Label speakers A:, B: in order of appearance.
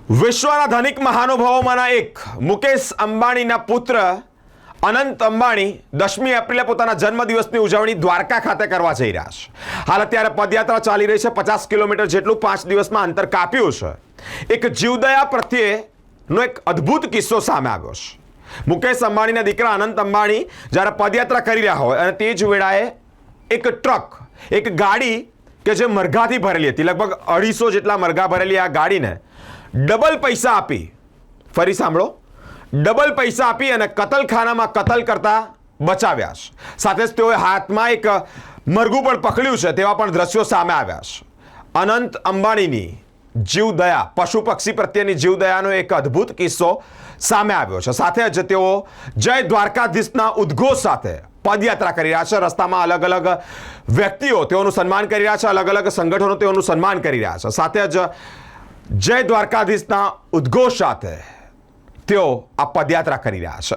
A: વિશ્વના ધનિક મહાનુભાવોમાંના એક મુકેશ અંબાણીના પુત્ર અનંત અંબાણી 10મી એપ્રિલે પોતાના જન્મદિવસની ઉજવણી દ્વારકા ખાતે કરવા જઈ રહ્યા છે. હાલ અત્યારે પદયાત્રા ચાલી રહી છે. 50 કિલોમીટર જેટલું 5 દિવસમાં અંતર કાપ્યું છે. એક જીવદયા પ્રત્યેનો એક અદ્ભુત કિસ્સો સામે આવ્યો છે. મુકેશ અંબાણીના દીકરા અનંત અંબાણી જ્યારે પદયાત્રા કરી રહ્યા હોય અને તે જ વેળાએ એક ટ્રક, એક ગાડી કે જે મરઘાથી ભરેલી હતી, લગભગ 250 જેટલા મરઘા ભરેલી આ ગાડીને ડબલ પૈસા આપી, ફરી સાંભળો, ડબલ પૈસા આપી અને કતલખાનામાં કતલ કરતા બચાવ્યા છે. સાથે જ તેઓએ હાથમાં એક મરઘું પણ પકડ્યું છે. તેવા પણ દ્રશ્યો સામે આવ્યા છે. અનંત અંબાણીની જીવદયા, પશુ પક્ષી પ્રત્યેની જીવદયાનો એક અદ્ભુત કિસ્સો સામે આવ્યો છે. સાથે જ તેઓ જય દ્વારકાધીશના ઉદ્ઘોષ સાથે પદયાત્રા કરી રહ્યા છે. રસ્તામાં અલગ અલગ વ્યક્તિઓ તેઓનું સન્માન કરી રહ્યા છે, અલગ અલગ સંગઠનો તેઓનું સન્માન કરી રહ્યા છે. સાથે જ જય દ્વારકાધીશના ઉદ્ઘોષ સાથે તેઓ આ પદયાત્રા કરી રહ્યા છે.